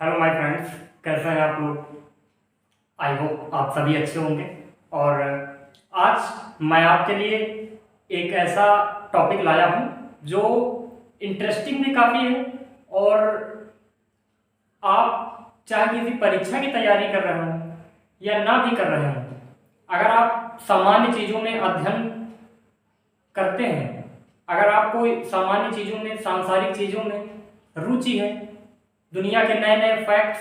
Hello my friends, कैसे हैं आप लोग। आई होप आप सभी अच्छे होंगे। और आज मैं आपके लिए एक ऐसा टॉपिक लाया हूं जो इंटरेस्टिंग भी काफ़ी है। और आप चाहे किसी परीक्षा की तैयारी कर रहे हो या ना भी कर रहे हो, अगर आप सामान्य चीज़ों में अध्ययन करते हैं, अगर आपको सामान्य चीज़ों में, सांसारिक चीज़ों में रुचि है, दुनिया के नए नए फैक्ट्स,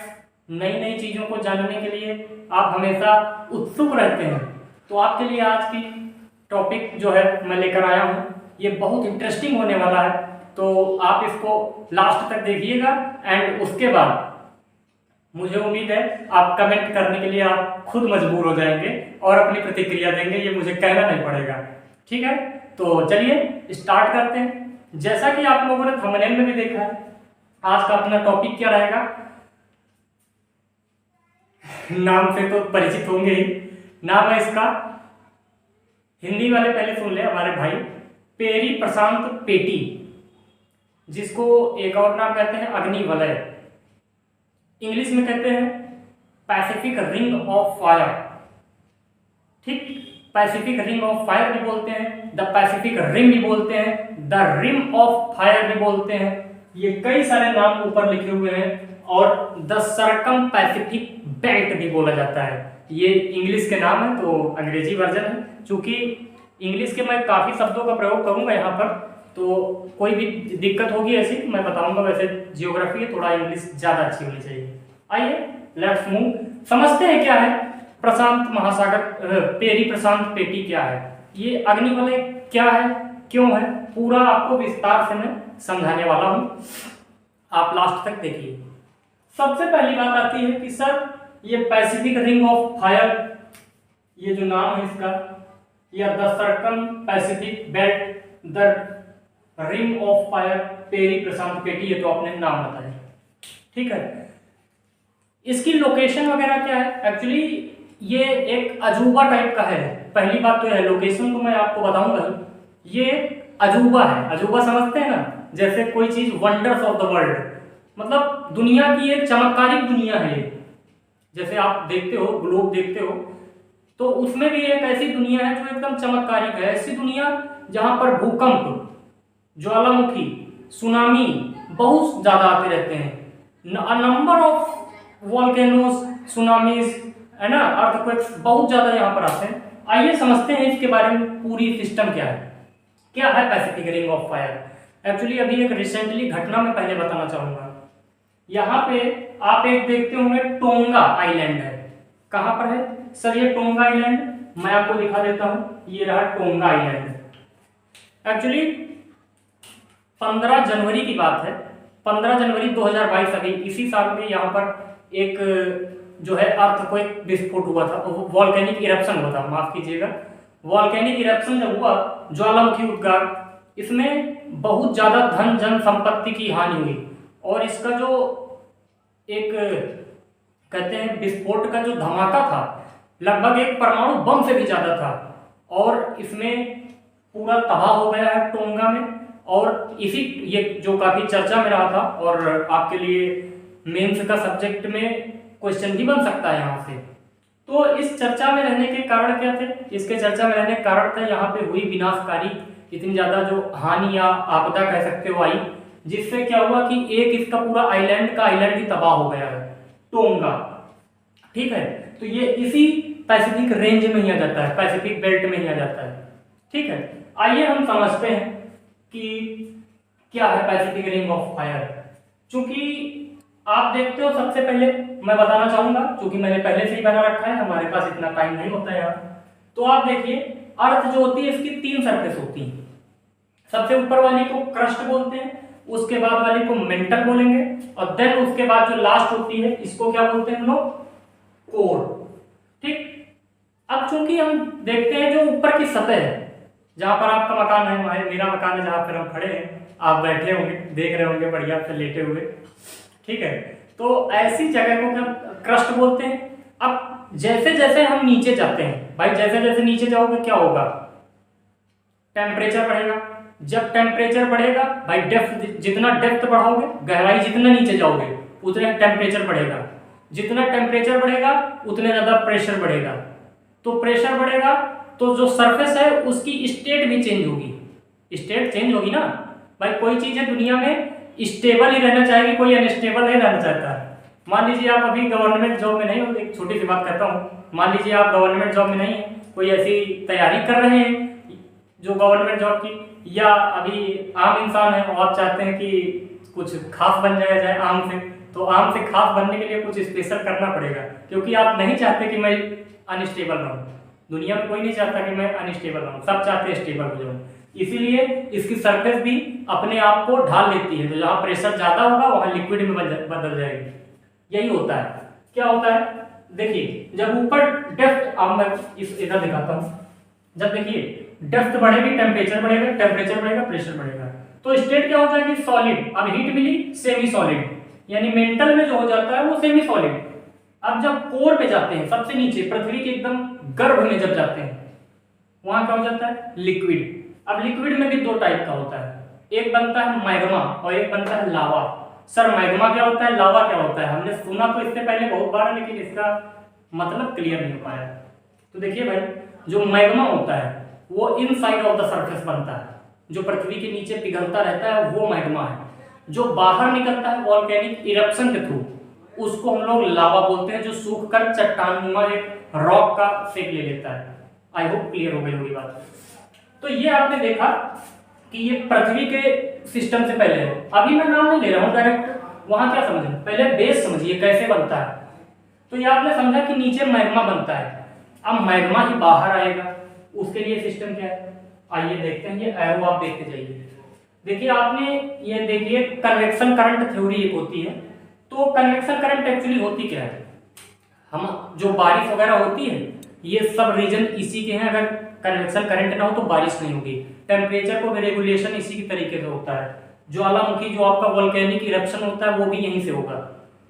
नई नई चीज़ों को जानने के लिए आप हमेशा उत्सुक रहते हैं, तो आपके लिए आज की टॉपिक जो है मैं लेकर आया हूँ, ये बहुत इंटरेस्टिंग होने वाला है। तो आप इसको लास्ट तक देखिएगा एंड उसके बाद मुझे उम्मीद है आप कमेंट करने के लिए आप खुद मजबूर हो जाएंगे और अपनी प्रतिक्रिया देंगे, ये मुझे कहना नहीं पड़ेगा। ठीक है, तो चलिए स्टार्ट करते हैं। जैसा कि आप लोगों ने थंबनेल में भी देखा है, आज का अपना टॉपिक क्या रहेगा, नाम से तो परिचित होंगे ही। नाम है इसका, हिंदी वाले पहले सुन ले हमारे भाई, पेरी प्रशांत पेटी, जिसको एक और नाम कहते हैं अग्निवलय, इंग्लिश में कहते हैं पैसिफिक रिंग ऑफ फायर। ठीक, पैसिफिक रिंग ऑफ फायर भी बोलते हैं, द पैसिफिक रिम भी बोलते हैं, द रिम ऑफ फायर भी बोलते हैं। ये कई सारे नाम ऊपर लिखे हुए हैं। और द सरकम पैसिफिक बेल्ट भी बोला जाता है। ये इंग्लिश के नाम है, तो अंग्रेजी वर्जन है। चूंकि इंग्लिश के मैं काफ़ी शब्दों का प्रयोग करूंगा यहाँ पर, तो कोई भी दिक्कत होगी ऐसी मैं बताऊंगा। वैसे जियोग्राफी है, थोड़ा इंग्लिश ज़्यादा अच्छी होनी चाहिए। आइए लेट्स मूव, समझते हैं क्या है प्रशांत महासागर, पेरी प्रशांत पेटी क्या है, ये अग्निवलय क्या है, क्यों है, पूरा आपको विस्तार से मैं समझाने वाला हूं। आप लास्ट तक देखिए। सबसे पहली बात आती है कि सर ये पैसिफिक रिंग ऑफ फायर, ये जो नाम है इसका, या the circum Pacific belt, the ring of fire, पेरी प्रशांत पेटी, ये तो आपने नाम बताया। ठीक है, इसकी लोकेशन वगैरह क्या है, एक्चुअली ये एक अजूबा टाइप का है। पहली बात तो है, लोकेशन तो मैं आपको बताऊंगा ही। ये अजूबा है, अजूबा समझते हैं ना, जैसे कोई चीज वंडर्स ऑफ द वर्ल्ड, मतलब दुनिया की एक चमत्कारिक दुनिया है ये। जैसे आप देखते हो, ग्लोब देखते हो, तो उसमें भी एक ऐसी दुनिया है जो एकदम चमत्कारिक है। ऐसी दुनिया जहां पर भूकंप, ज्वालामुखी, सुनामी बहुत ज्यादा आते रहते हैं। नंबर ऑफ वॉल्केनोस, सुनामीज, है ना, अर्थक्वेक्स बहुत ज्यादा यहाँ पर आते हैं। आइए समझते हैं इसके बारे में, पूरी सिस्टम क्या है Pacific ring of fire. Actually अभी एक रिसेंटली घटना में पहले बताना चाहूंगा। यहाँ पे आप एक देखते होंगे टोंगा आइलैंड है। कहाँ पर है सर ये टोंगा आइलैंड, मैं आपको दिखा देता हूँ। ये रहा टोंगा आइलैंड। एक्चुअली 15 जनवरी की बात है, 15 जनवरी 2022, अभी इसी साल में यहाँ पर एक जो है अर्थक्वेक विस्फोट हुआ था, वॉल्केनिक इरप्शन हुआ था, माफ कीजिएगा। वॉल्केनिक इरप्शन जब हुआ, ज्वालामुखी उद्गार, इसमें बहुत ज्यादा धन जन संपत्ति की हानि हुई। और इसका जो एक कहते हैं विस्फोट का जो धमाका था, लगभग एक परमाणु बम से भी ज्यादा था। और इसमें पूरा तबाह हो गया है टोंगा में। और इसी ये जो काफी चर्चा में रहा था, और आपके लिए मेंस का सब्जेक्ट में क्वेश्चन भी बन सकता है यहाँ से। तो इस चर्चा में रहने के कारण क्या थे, इसके चर्चा में रहने के कारण था यहाँ पे हुई विनाशकारी इतनी ज्यादा जो हानि या आपदा कह सकते हो आई, जिससे क्या हुआ कि एक इसका पूरा आइलैंड ही तबाह हो गया है, टोंगा। ठीक है, तो ये इसी पैसिफिक रेंज में ही आ जाता है, पैसिफिक बेल्ट में ही आ जाता है। ठीक है, आइए हम समझते हैं कि क्या है पैसिफिक रिंग ऑफ फायर। चूंकि आप देखते हो, सबसे पहले मैं बताना चाहूंगा, क्योंकि मैंने पहले से ही बना रखा है, हमारे पास इतना टाइम नहीं होता है यहाँ। तो आप देखिए, अर्थ जो होती है इसकी 3 सरफेस होती है। सबसे ऊपर वाली को क्रस्ट बोलते हैं, उसके बाद वाली को मेंटल बोलेंगे, और देन उसके बाद जो लास्ट होती है इसको क्या बोलते हैं हम लोग, कोर। ठीक, अब चूंकि हम देखते हैं जो ऊपर की सतह है, जहां पर आपका मकान है, मेरा मकान है, जहां पर हम खड़े हैं, आप बैठे होंगे, देख रहे होंगे बढ़िया से लेटे हुए। ठीक है, तो ऐसी जगह को क्या क्रस्ट बोलते हैं। अब जैसे जैसे हम नीचे जाते हैं भाई, जैसे जैसे नीचे जाओगे क्या होगा, टेम्परेचर बढ़ेगा। जब टेम्परेचर बढ़ेगा भाई, डेप्थ जितना डेप्थ बढ़ाओगे, गहराई जितना नीचे जाओगे, उतना टेम्परेचर बढ़ेगा, जितना टेम्परेचर बढ़ेगा उतने ज़्यादा प्रेशर बढ़ेगा, तो प्रेशर बढ़ेगा तो जो सरफेस है उसकी स्टेट भी चेंज होगी, स्टेट चेंज होगी ना भाई। कोई चीज़ है दुनिया में स्टेबल ही रहना चाहेगी, कोई अनस्टेबल नहीं रहना चाहता है। मान लीजिए आप अभी गवर्नमेंट जॉब में नहीं हो, एक छोटी सी बात कहता हूँ, मान लीजिए आप गवर्नमेंट जॉब में नहीं है, कोई ऐसी तैयारी कर रहे हैं जो गवर्नमेंट जॉब की, या अभी आम इंसान है और आप चाहते हैं कि कुछ खास बन जाया जाए आम से, तो आम से खास बनने के लिए कुछ स्पेशल करना पड़ेगा, क्योंकि आप नहीं चाहते कि मैं अनस्टेबल रहूँ। दुनिया में कोई नहीं चाहता कि मैं अनस्टेबल रहूँ, सब चाहते हैं स्टेबल हो जाऊँ। इसीलिए इसकी सरफेस भी अपने आप को ढाल लेती है, तो जहाँ प्रेशर ज़्यादा होगा वहाँ लिक्विड में बदल जाएगी। यही होता है। क्या होता है, देखिए जब ऊपर डेप्थ, अब मैं इस इधर दिखाता हूँ, जब देखिए डेप्थ बढ़ेगी टेम्परेचर बढ़ेगा, टेम्परेचर बढ़ेगा प्रेशर बढ़ेगा, तो स्टेट क्या हो जाएगी, सॉलिड। अब हीट मिली सेमी सॉलिड, यानी मेंटल में जो हो जाता है वो सेमी सॉलिड। अब जब कोर पे जाते हैं, सबसे नीचे पृथ्वी के एकदम गर्भ में जब जाते हैं, वहां क्या हो जाता है, लिक्विड। अब लिक्विड में भी दो टाइप का होता है, एक बनता है मैग्मा और एक बनता है लावा। सर मैग्मा क्या होता है, लावा क्या होता है, हमने सुना तो इससे पहले बहुत बार, लेकिन इसका मतलब क्लियर नहीं हो पाया। तो देखिए भाई, जो मैग्मा होता है वो इनसाइड ऑफ द सरफेस बनता है, जो पृथ्वी के नीचे पिघलता रहता है वो मैग्मा है। जो बाहर निकलता है वॉल्केनिक इरप्शन के थ्रू, उसको हम लोग लावा बोलते हैं, जो सूख कर चट्टानुमा एक रॉक का शेप ले लेता है। आई होप क्लियर हो गई होगी बात। तो ये आपने देखा कि ये पृथ्वी के सिस्टम से पहले है। अभी मैं नाम नहीं ले रहा हूँ डायरेक्ट, वहां क्या समझे, पहले बेस समझिए कैसे बनता है। तो ये आपने समझा कि नीचे मैग्मा बनता है, अब मैग्मा ही बाहर आएगा, उसके लिए सिस्टम क्या है, आइए देखते हैं। ये एरो आप देखते जाइए। देखिए आपने ये देखिए कन्वेक्शन करंट थ्योरी एक होती है। तो कन्वेक्शन करंट एक्चुअली होती क्या है, हम जो बारिश वगैरह होती है ये सब रीजन इसी के हैं। अगर कन्वेक्शन करंट ना हो तो बारिश नहीं होगी। टेम्परेचर को रेगुलेशन इसी की तरीके से होता है। ज्वालामुखी जो आपका वोल्केनिक इरप्शन होता है वो भी यहीं से होगा।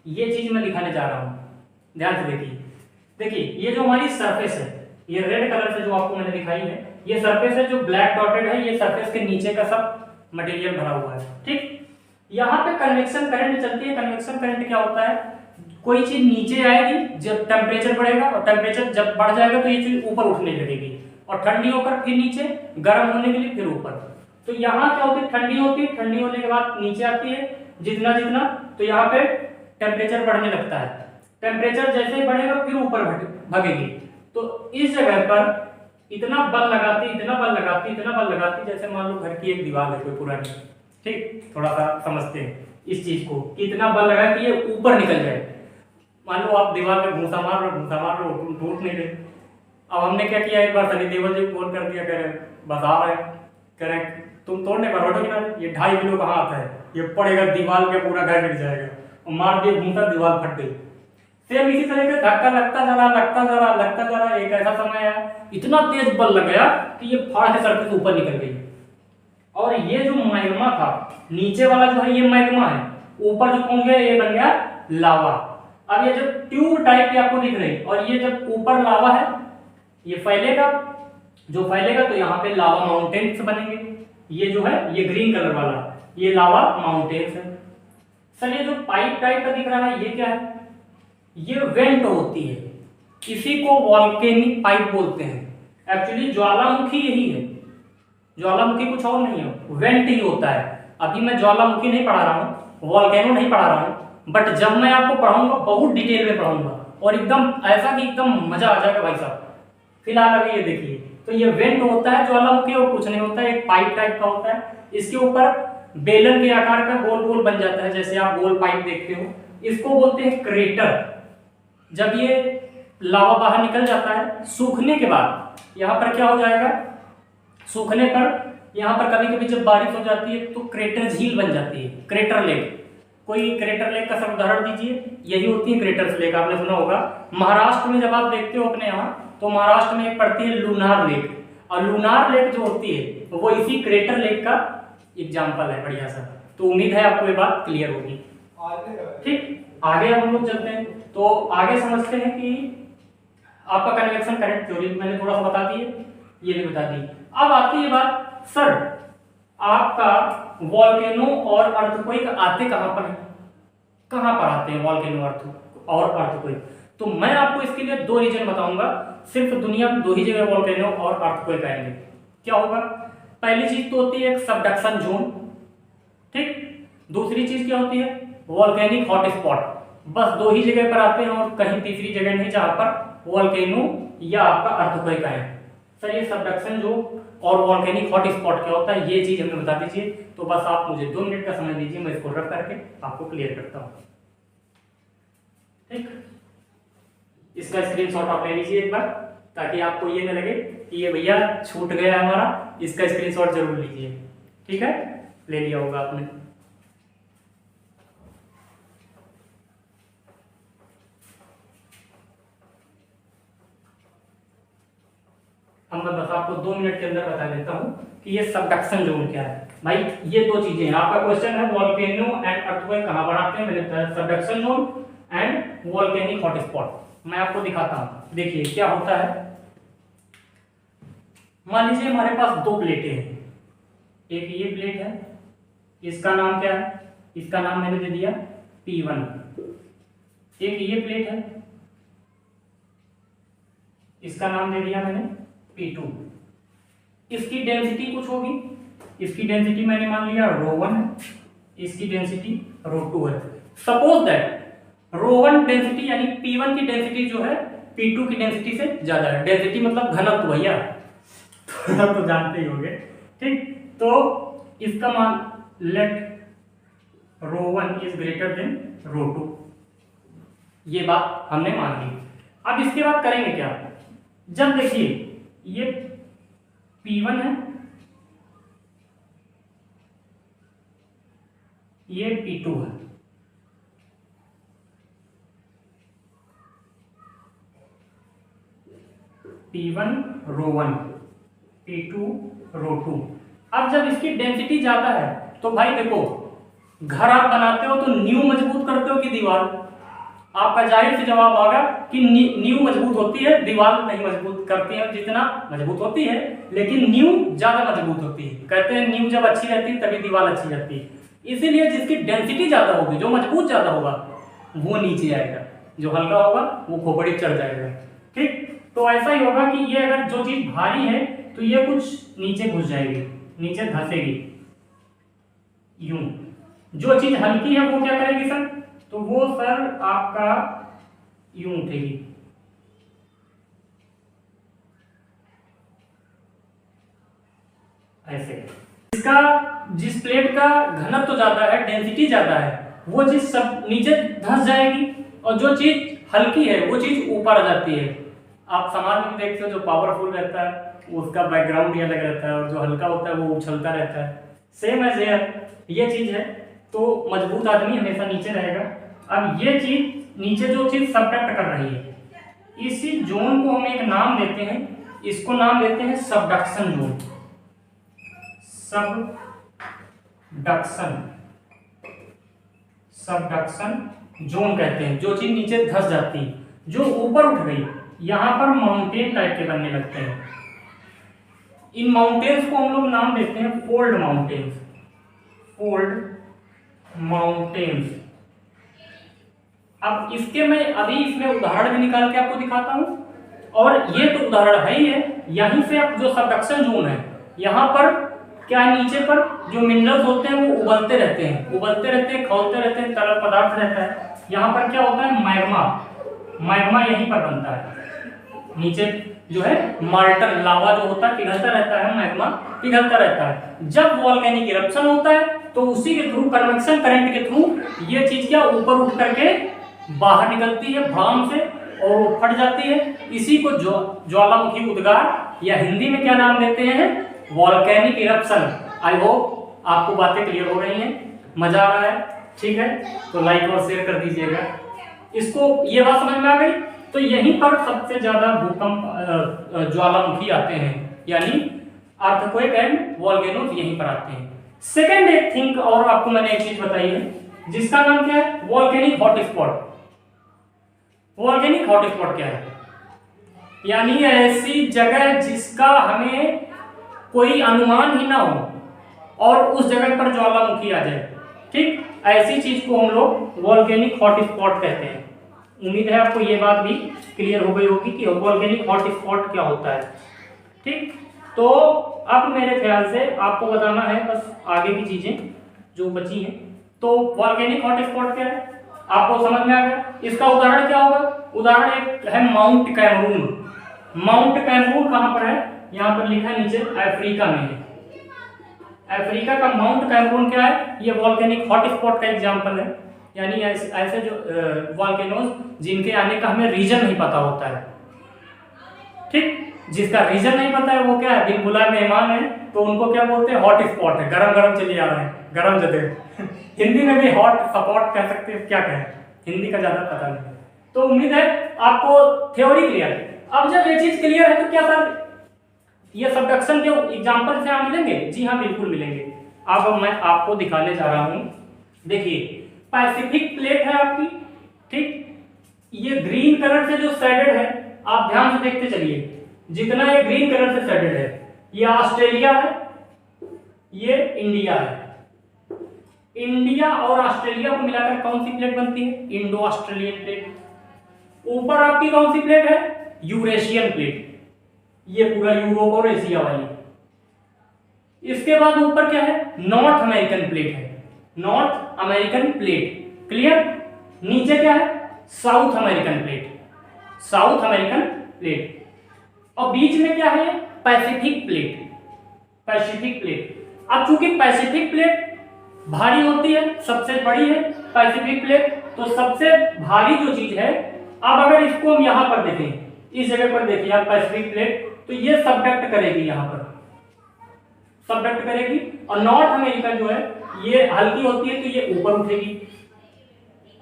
ये चीज मैं दिखाने जा रहा हूँ, ध्यान से देखिए। देखिए ये जो हमारी सरफेस है, ये रेड कलर से जो आपको मैंने दिखाई है, ये सरफेस है। जो ब्लैक डॉटेड है ये सरफेस के नीचे का सब मटेरियल भरा हुआ है, ठीक। यहाँ पे कन्वेक्शन करंट चलती है। कन्वेक्शन करंट क्या होता है, कोई चीज नीचे आएगी जब टेम्परेचर बढ़ेगा, और टेम्परेचर जब बढ़ जाएगा तो ये चीज ऊपर उठने लगेगी, और ठंडी होकर फिर नीचे, गर्म होने के लिए फिर ऊपर। तो यहाँ क्या होती है, ठंडी होती है, ठंडी होने के बाद नीचे आती है जितना जितना, तो यहाँ पे टेम्परेचर बढ़ने लगता है। टेम्परेचर जैसे ही बढ़ेगा फिर ऊपर भगेगी। तो इस जगह पर इतना बल लगाती, इतना बल लगाती, इतना बल लगाती, जैसे मान लो घर की एक दीवार है कोई पुरानी, ठीक, थोड़ा सा समझते हैं इस चीज को कि इतना बल लगा कि ये ऊपर निकल जाए। मान लो आप दीवार में घूसा मार रहे हो, टूट नहीं रहे। अब हमने क्या किया, एक बार सनी देओल जी को फोन कर दिया, कह रहे बता रहे, कह रहे तुम तोड़ने पर बैठोगे ना, ये 2.5 किलो कहाँ आता है, ये पड़ेगा दीवार पे, पूरा घर गिर जाएगा। और मार दिया घूसा, दीवार फट गई। सेम इसी तरह से धक्का लगता जा रहा। एक ऐसा समय आया, इतना तेज बल लग गया कि ये फाड़ के सरफेस ऊपर निकल गई। और ये जो मैग्मा था, नीचे वाला जो है ये मैग्मा है, ऊपर जो पहुंच गया ये बन गया लावा। अब ये जो ट्यूब टाइप की आपको दिख रही, और ये जब ऊपर लावा है ये फैलेगा, जो फैलेगा तो यहाँ पे लावा माउंटेन्स बनेंगे। ये जो है ये ग्रीन कलर वाला ये लावा माउंटेन्स है। सर ये जो पाइप टाइप का दिख रहा है ये क्या है, ये वेंट होती है, इसी को वॉल्केनिक पाइप बोलते हैं। एक्चुअली ज्वालामुखी यही है, ज्वालामुखी कुछ और नहीं है, वेंट ही होता है। अभी मैं ज्वालामुखी नहीं पढ़ा रहा हूँ, वॉल्केनो नहीं पढ़ा रहा हूँ, बट जब मैं आपको पढ़ाऊंगा बहुत डिटेल में पढ़ाऊंगा, और एकदम ऐसा कि एकदम मजा आ जाएगा भाई साहब। फिलहाल अभी ये देखिए, तो ये वेंट होता है ज्वालामुखी, और कुछ नहीं होता है, एक पाइप टाइप का होता है। इसके ऊपर बेलन के आकार का गोल गोल बन जाता है, जैसे आप गोल पाइप देखते हो। इसको बोलते हैं क्रेटर। जब ये लावा बाहर निकल जाता है सूखने के बाद, यहाँ पर क्या हो जाएगा, सूखने पर यहाँ पर कभी कभी जब बारिश हो जाती है तो क्रेटर झील बन जाती है, क्रेटर लेक। कोई क्रेटर लेक का सब उदाहरण दीजिए, यही होती है क्रेटर लेक, आपने सुना होगा। महाराष्ट्र में जब आप देखते हो अपने यहाँ, तो महाराष्ट्र में एक पड़ती है लूनार लेक, और लूनार लेक जो होती है वो इसी क्रेटर लेक का एग्जाम्पल है, बढ़िया सा। तो उम्मीद है आपको ये बात क्लियर होगी। ठीक, आगे हम लोग चलते हैं। तो आगे समझते हैं कि आपका कन्वेक्शन करंट थ्योरी मैंने थोड़ा सा बता दी, ये भी बता दी। अब आती है बात, सर आपका वॉल्केनो और अर्थक्वेक आते कहां पर है? कहाँ पर आते हैं वॉल्केनो और अर्थक्वेक? तो मैं आपको इसके लिए दो रीजन बताऊंगा। सिर्फ दुनिया में दो ही जगह वॉल्केनो और अर्थक्वेक आएंगे। क्या होगा? पहली चीज तो होती है एक सबडक्शन जोन, ठीक। दूसरी चीज क्या होती है? Volcanic hotspot. बस दो ही जगह पर आते हैं और कहीं तीसरी जगह नहीं जहां पर वॉल्केनो या आपका अर्थक्वेक आए। सर ये सबडक्शन जोन और वॉल्केनिक हॉटस्पॉट क्या होता है, ये चीज हमें बता दीजिए। तो बस आप मुझे 2 मिनट का समय दीजिए, मैं इसको रख करके आपको क्लियर करता हूँ, ठीक। इसका स्क्रीनशॉट आप ले लीजिए एक बार, ताकि आपको ये न लगे कि ये भैया छूट गया हमारा। इसका स्क्रीनशॉट जरूर लीजिए, ठीक है। ले लिया होगा आपने। अब मैं बस आपको 2 मिनट के अंदर बता देता हूं कि ये सबडक्शन जोन क्या है। भाई ये दो चीजें हैं। आपका क्वेश्चन है वॉल्केनो एंड अर्थक्वेक कहां पर आते हैं, मैंने बताया subduction zone and volcanic hotspot. मैं आपको दिखाता हूं, देखिए क्या होता है। मान लीजिए हमारे पास दो प्लेटें हैं। एक ये प्लेट है, इसका नाम क्या है? इसका नाम मैंने दे दिया P1। एक ये प्लेट है, इसका नाम दे दिया मैंने P2। इसकी डेंसिटी कुछ होगी, इसकी डेंसिटी मैंने मान लिया ρ1 है, इसकी डेंसिटी ρ2 है। सपोज दैट ρ1 डेंसिटी यानी P1 की डेंसिटी जो है P2 की डेंसिटी से ज्यादा है। डेंसिटी मतलब घनत्व भैया, तो जानते ही होंगे, ठीक। तो इसका मान लेट ρ1 इज ग्रेटर देन ρ2, ये बात हमने मान ली। अब इसके बाद करेंगे क्या? जब देखिए ये P1 है, ये P2 है, P1 ρ1, P2 ρ2। अब जब इसकी डेंसिटी ज्यादा है तो भाई देखो, घर आप बनाते हो तो नींव मजबूत करते हो कि दीवार? आपका जाहिर से जवाब आएगा कि नींव मजबूत होती है, दीवार नहीं मजबूत करती है। जितना मजबूत होती है लेकिन नींव ज्यादा मजबूत होती है। कहते हैं नींव जब अच्छी रहती है तभी दीवार अच्छी रहती है। इसीलिए जिसकी डेंसिटी ज्यादा होगी, जो मजबूत ज्यादा होगा, वो नीचे आएगा, जो हल्का होगा वो खोपड़ी चढ़ जाएगा, ठीक। तो ऐसा ही होगा कि ये अगर जो चीज भारी है तो ये कुछ नीचे घुस जाएगी, नीचे धंसेगी यूं। जो चीज हल्की है वो क्या करेगी सर? तो वो सर आपका यूं उठेगी, ऐसे। इसका जिस प्लेट का घनत्व तो ज्यादा है, डेंसिटी ज्यादा है, वो चीज सब नीचे धंस जाएगी, और जो चीज हल्की है वो चीज ऊपर आ जाती है। आप समाज में देखते हो जो पावरफुल रहता है उसका बैकग्राउंड ही अलग रहता है, और जो हल्का होता है वो उछलता रहता है। सेम एज ये चीज है, तो मजबूत आदमी हमेशा नीचे रहेगा। अब ये चीज नीचे जो चीज सबडक्ट कर रही है, इसी जोन को हम एक नाम देते हैं, इसको नाम देते हैं सबडक्शन जोन। सबडक्शन जोन कहते हैं जो चीज नीचे धंस जाती है, जो ऊपर उठ गई। यहां पर माउंटेन टाइप के बनने लगते हैं। इन माउंटेन्स को हम लोग नाम देते हैं फोल्ड माउंटेन्स। Fold mountains. अब इसके मैं अभी इसमें उदाहरण भी निकाल के आपको दिखाता हूं, और ये तो उदाहरण है ही है। यहीं से अब जो सबडक्शन जोन है, यहाँ पर क्या है, नीचे पर जो मिनरल्स होते हैं वो उबलते रहते हैं, खौलते रहते हैं, तरल पदार्थ रहता है। यहाँ पर क्या होता है, मैग्मा यहीं पर बनता है। नीचे जो है माल्टन लावा जो होता है पिघलता रहता है, मैग्मा पिघलता रहता है। जब वॉल्केनिक इरप्शन होता है तो उसी के थ्रू, कन्वेक्शन करंट के थ्रू, ये चीज क्या ऊपर उठ करके बाहर निकलती है भ्राम से, और वो फट जाती है। इसी को ज्वालामुखी उद्गार, या हिंदी में क्या नाम देते हैं, वॉल्केनिक इरप्शन। आई होप आपको बातें क्लियर हो रही हैं, मजा आ रहा है, ठीक है। तो लाइक और शेयर कर दीजिएगा। इसको ये बात समझ में आ गई? तो यहीं पर सबसे ज्यादा भूकंप, ज्वालामुखी आते हैं, यानी अर्थक्वेक एंड वॉल्केनोज यहीं पर आते हैं। सेकेंड एक थिंक, और आपको मैंने एक चीज बताई है जिसका नाम क्या है, वॉल्केनिक हॉटस्पॉट। वॉल्केनिक हॉटस्पॉट क्या है? यानी ऐसी जगह जिसका हमें कोई अनुमान ही ना हो और उस जगह पर ज्वालामुखी आ जाए, ठीक, ऐसी चीज को हम लोग वॉल्केनिक हॉटस्पॉट कहते हैं। उम्मीद है आपको ये बात भी क्लियर हो गई होगी कि वॉल्केनिक हॉटस्पॉट क्या होता है। ठीक, तो अब मेरे ख्याल से आपको बताना है बस आगे की चीजें जो बची हैं। तो वॉल्केनिक हॉटस्पॉट क्या है आपको समझ में आ गया। इसका उदाहरण क्या होगा, उदाहरण एक है माउंट कैमरून। माउंट कैमरून कहां पर है, यहाँ पर लिखा है नीचे, अफ्रीका में है। अफ्रीका का माउंट कैमरून क्या है, ये वॉल्केनिक हॉटस्पॉट का एग्जांपल है। यानी ऐसे जो वॉल्केनोज जिनके आने का हमें रीजन नहीं पता होता है। ठीक, जिसका रीजन नहीं पता है वो क्या है, बिन बुलाए मेहमान है, तो उनको क्या बोलते हैं, हॉट स्पॉट है, गरम गरम चले आ रहे हैं, गरम जगह हिंदी में भी हॉट स्पॉट कह सकते हैं, क्या कहें, हिंदी का ज्यादा पता नहीं। तो उम्मीद है आपको थ्योरी क्लियर है। अब जब ये चीज क्लियर है तो क्या सर ये सबडक्शन के एग्जांपल से आप मिलेंगे? जी हाँ, बिल्कुल मिलेंगे। अब मैं आपको दिखाने जा रहा हूं, देखिए पैसिफिक प्लेट है आपकी। ठीक, ये ग्रीन कलर से जो शेडेड है, आप ध्यान से देखते चलिए, जितना ये ग्रीन कलर से शेडेड है, ये ऑस्ट्रेलिया है, ये इंडिया है। इंडिया और ऑस्ट्रेलिया को मिलाकर कौन सी प्लेट बनती है, इंडो ऑस्ट्रेलियन प्लेट। ऊपर आपकी कौन सी प्लेट है, यूरेशियन प्लेट, ये पूरा यूरोप और एशिया वाली। इसके बाद ऊपर क्या है, नॉर्थ अमेरिकन प्लेट है, नॉर्थ अमेरिकन प्लेट, क्लियर। नीचे क्या है, south American plate, south American plate. और बीच में क्या है, पैसिफिक प्लेट, पैसिफिक प्लेट। अब चूंकि पैसिफिक प्लेट भारी होती है, सबसे बड़ी है पैसिफिक प्लेट, तो सबसे भारी जो चीज है, अब अगर इसको हम यहां पर देखें, इस जगह पर देखिए आप पैसिफिक प्लेट, तो ये सबडक्ट करेगी, यहां पर सबडक्ट करेगी। और नॉर्थ अमेरिका जो है ये हल्की होती है, तो ये ऊपर उठेगी।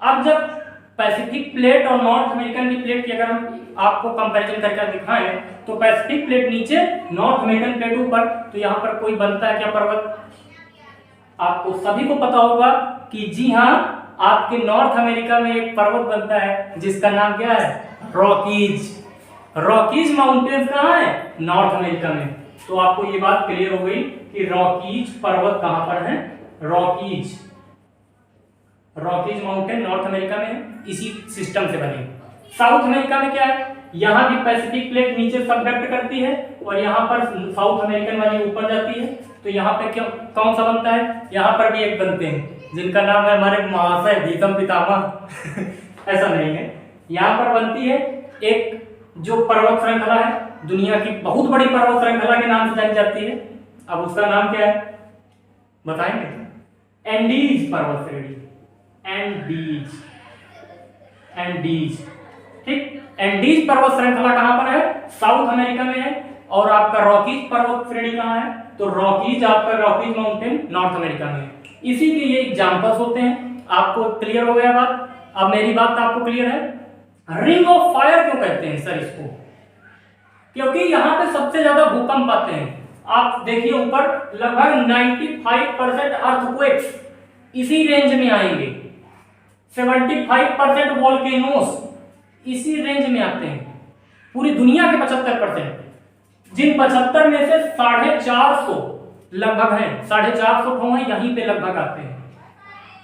अब जब पैसिफिक प्लेट और नॉर्थ अमेरिकन की प्लेट की अगर हम आपको कंपैरिजन करके दिखाएं, तो पैसिफिक प्लेट नीचे, नॉर्थ अमेरिकन प्लेट ऊपर, तो यहां पर कोई बनता है क्या, पर्वत। आपको सभी को पता होगा कि जी हां, आपके नॉर्थ अमेरिका में एक पर्वत बनता है जिसका नाम क्या है, रॉकीज। रॉकीज माउंटेन्स कहां है, नॉर्थ अमेरिका में। तो आपको ये बात क्लियर हो गई कि रॉकीज पर्वत कहां पर है, Rockies, Rockies mountain north America में है, इसी सिस्टम से बने। साउथ अमेरिका में क्या है, यहां भी पैसिफिक प्लेट नीचे सबडक्ट करती है, और यहां पर साउथ अमेरिकन वाली ऊपर जाती है। तो यहाँ पे क्या कौन सा बनता है, यहाँ पर भी एक बनते हैं जिनका नाम है हमारे महाशय भीषम पितामह ऐसा नहीं है, यहाँ पर बनती है एक जो पर्वत श्रृंखला है, दुनिया की बहुत बड़ी पर्वत श्रृंखला के नाम से जानी जाती है। अब उसका नाम क्या है बताएंगे, एंडीज पर्वत श्रेणी, एंडीज, एंडीज। ठीक, एंडीज पर्वत श्रृंखला कहां पर है, साउथ अमेरिका में है। और आपका रॉकीज पर्वत श्रेणी कहां है, तो रॉकीज आपका रॉकीज माउंटेन नॉर्थ अमेरिका में है। इसी के ये एग्जांपल्स होते हैं। आपको क्लियर हो गया बात, अब मेरी बात आपको क्लियर है। रिंग ऑफ फायर क्यों कहते हैं सर इसको, क्योंकि यहां पे सबसे ज्यादा भूकंप आते हैं। आप देखिए ऊपर लगभग 95% अर्थक्वेक्स इसी रेंज में आएंगे, 75% वोल्केनोस इसी रेंज में आते हैं, पूरी दुनिया के 75%, जिन 75 में से 450 लगभग है, 450 ठों है यहीं पे लगभग आते हैं।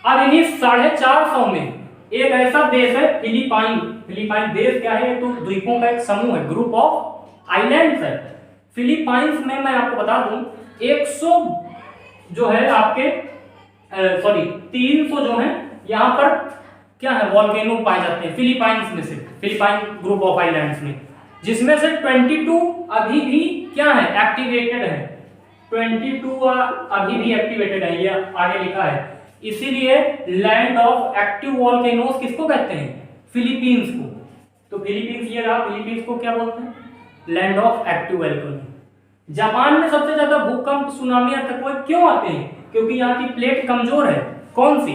अब इन्हीं 450 में एक ऐसा देश है फिलीपाइन। फिलीपाइन देश क्या है, तो द्वीपों का एक समूह है, ग्रुप ऑफ आइलैंड्स है। फिलीपाइंस में मैं आपको बता दूं 100 जो है आपके 300 जो है यहाँ पर क्या है, वॉल्केनो पाए जाते हैं फिलीपाइंस में से, फिलीपाइन ग्रुप ऑफ आइलैंड्स में, जिसमें से 22 अभी भी क्या है, एक्टिवेटेड है। 22 अभी भी एक्टिवेटेड है, ये आगे लिखा है। इसीलिए लैंड ऑफ एक्टिव वॉल्केनोस किसको कहते हैं, फिलीपींस को। तो फिलीपींस ये रहा, फिलीपींस को क्या बोलते हैं, land of active volcano. Japan में सबसे ज्यादा भूकंप, सुनामी, अर्थक्वेक क्यों आते हैं, क्योंकि यहाँ की प्लेट कमजोर है। कौन सी,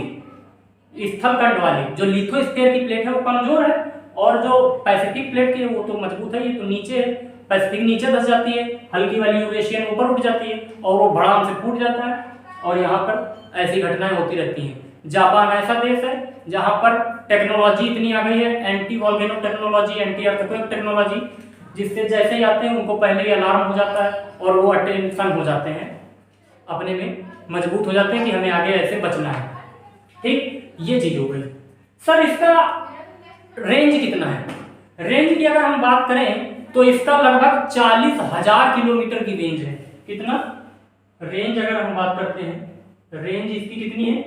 स्थलखंड वाली जो लिथोस्फीयर की प्लेट है वो कमजोर है, और जो पैसिफिक प्लेट की है वो तो मजबूत है। ये तो नीचे है, पैसिफिक नीचे धस जाती है, हल्की वाली यूरेशियन ऊपर उठ जाती है, और वो भड़ाम से फूट जाता है, और यहाँ पर ऐसी घटनाएं होती रहती हैं। जापान ऐसा देश है जहाँ पर टेक्नोलॉजी इतनी आ गई है, anti volcano technology, anti earthquake technology, जिससे जैसे ही आते हैं उनको पहले ही अलार्म हो जाता है, और वो अटेंशन हो जाते हैं, अपने में मजबूत हो जाते हैं कि हमें आगे ऐसे बचना है। ठीक, ये चीज हो गई। सर इसका रेंज कितना है? रेंज की अगर हम बात करें तो इसका लगभग 40,000 किलोमीटर की रेंज है। कितना रेंज अगर हम बात करते हैं, रेंज इसकी कितनी है?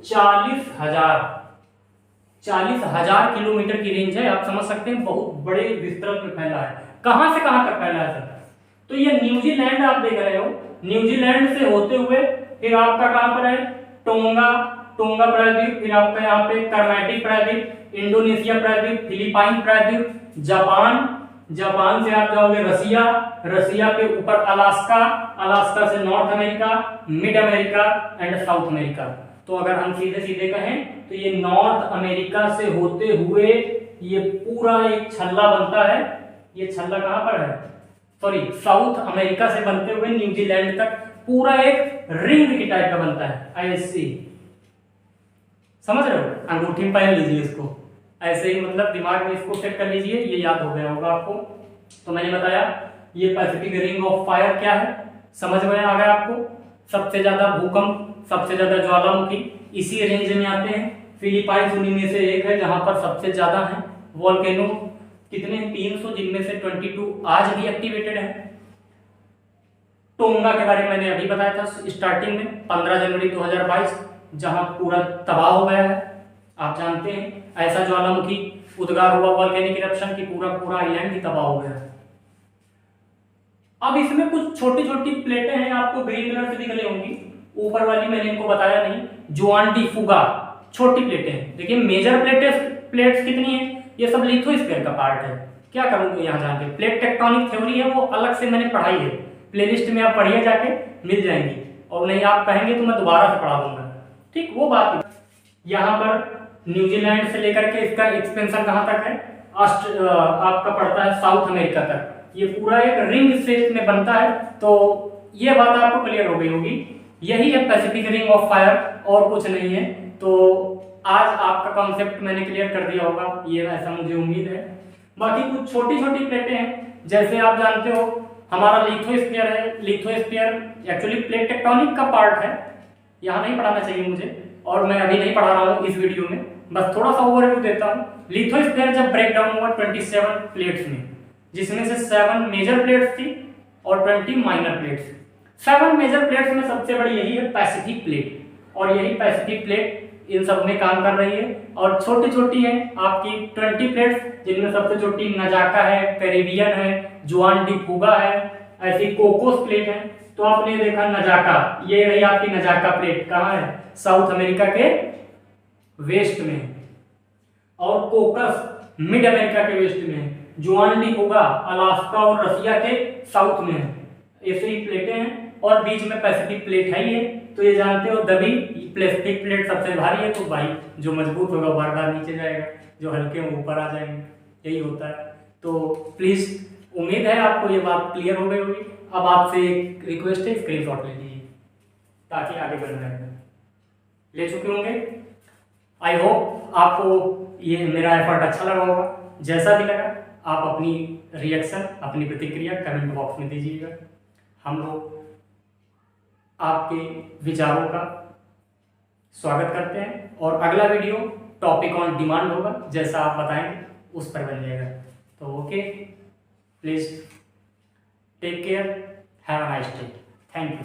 40,000 किलोमीटर की रेंज है। आप समझ सकते हैं बहुत बड़े विस्तृत में फैला है। कहां से कहां तक फैला है सर? तो ये न्यूजीलैंड आप देख रहे हो, न्यूजीलैंड से होते हुए फिर आपका कहां पर है? टोंगा प्रायद्वीप, फिर आपका यहाँ पे कर्नाटक प्रायद्वीप, इंडोनेशिया प्रायद्वीप, फिलीपाइन प्रायद्वीप, जापान से आप जाओगे रसिया पे ऊपर अलास्का से north America, mid America and south America. तो अगर हम सीधे सीधे कहें तो ये नॉर्थ अमेरिका से होते हुए ये पूरा एक छल्ला बनता है। ये छल्ला कहां पर है? सॉरी, साउथ अमेरिका से बनते हुए न्यूजीलैंड तक पूरा एक रिंग की टाइप का बनता है, ऐसे। समझ रहे हो? अंगूठी में पहन लीजिए इसको, ऐसे ही मतलब दिमाग में इसको सेट कर लीजिए, ये याद हो गया होगा आपको। तो मैंने बताया ये पैसिफिक रिंग ऑफ फायर क्या है, समझ में आ गया आपको। सबसे ज्यादा भूकंप, सबसे ज्यादा ज्वालामुखी इसी रेंज में आते हैं। फिलीपाइंस उन्हीं में से एक है जहां पर सबसे ज्यादा है। वोल्केनो कितने? 300, जिनमें से 22 आज भी एक्टिवेटेड है। टोंगा के बारे में मैंने अभी बताया था स्टार्टिंग में, 15 जनवरी 2022, जहां पूरा तबाह हो गया है। आप जानते हैं ऐसा ज्वालामुखी उद्गार हुआ वोल्केनिक इरप्शन की पूरा आइलैंड ही तबाह हो गया। अब इसमें कुछ छोटी छोटी प्लेटें हैं, आपको ग्रीन कलर से दिख रही होंगी। ऊपर वाली मैंने इनको बताया नहीं, जुआन डी फुगा, छोटी प्लेटें हैं। देखिए मेजर प्लेट्स कितनी है? ये सब लिथोस्फीयर का पार्ट है। क्या करूंगा यहाँ जाके? प्लेट टेक्टोनिक थ्योरी है, वो अलग से मैंने पढ़ाई है, प्लेलिस्ट में आप पढ़िए जाके, मिल जाएंगी। और नहीं आप कहेंगे तो मैं दोबारा से पढ़ा दूंगा, ठीक, वो बात। यहाँ पर न्यूजीलैंड से लेकर के इसका एक्सपेंशन कहाँ तक है? आपका पड़ता है साउथ अमेरिका तक। ये पूरा एक रिंग शेप में बनता है। तो ये बात आपको क्लियर हो गई होगी। यही है पैसिफिक रिंग ऑफ फायर, और कुछ नहीं है। तो आज आपका कॉन्सेप्ट मैंने क्लियर कर दिया होगा, ये ऐसा मुझे उम्मीद है। बाकी कुछ छोटी छोटी प्लेटें हैं, जैसे आप जानते हो हमारा लिथोस्फीयर है। लिथोस्फीयर एक्चुअली प्लेट टेक्टोनिक का पार्ट है, यहाँ नहीं पढ़ाना चाहिए मुझे, और मैं अभी नहीं पढ़ा रहा हूँ इस वीडियो में, बस थोड़ा सा ओवरव्यू देता हूँ। लिथोस्फीयर जब ब्रेक डाउन हुआ 27 प्लेट्स में, जिसमें से 7 मेजर प्लेट्स थी और 20 माइनर प्लेट्स। 7 मेजर प्लेट्स में सबसे बड़ी यही है पैसिफिक प्लेट, और यही पैसिफिक प्लेट इन सब में काम कर रही है। और छोटी छोटी है आपकी 20 प्लेट्स, जिनमें सबसे छोटी नजाका है, कैरिबियन है, जुआन डी फुगा है, ऐसी कोकोस प्लेट है। तो आपने देखा नजाका, ये रही आपकी नजाका प्लेट, कहाँ है? साउथ अमेरिका के वेस्ट में। और कोकस मिड अमेरिका के वेस्ट में। जुआन डी फुगा अलास्का और रसिया के साउथ में है। ऐसे ही प्लेटें हैं, और बीच में पैसिफिक प्लेट है ये। तो ये जानते हो दबी पैसिफिक प्लेट सबसे भारी है, तो भाई जो मजबूत होगा बार बार नीचे जाएगा, जो हल्के हैं ऊपर आ जाएंगे, यही होता है। तो प्लीज, उम्मीद है आपको ये बात क्लियर हो गई होगी। अब आपसे एक रिक्वेस्ट है, स्क्रीनशॉट ले लीजिए ताकि आगे बढ़ना है। ले चुके होंगे। आई होप आपको ये मेरा एफर्ट अच्छा लगा होगा। जैसा भी लगा आप अपनी रिएक्शन, अपनी प्रतिक्रिया कमेंट बॉक्स में दीजिएगा। हम लोग आपके विचारों का स्वागत करते हैं, और अगला वीडियो टॉपिक ऑन डिमांड होगा, जैसा आप बताएंगे उस पर बन जाएगा। तो okay, please take care, have a nice day, thank you.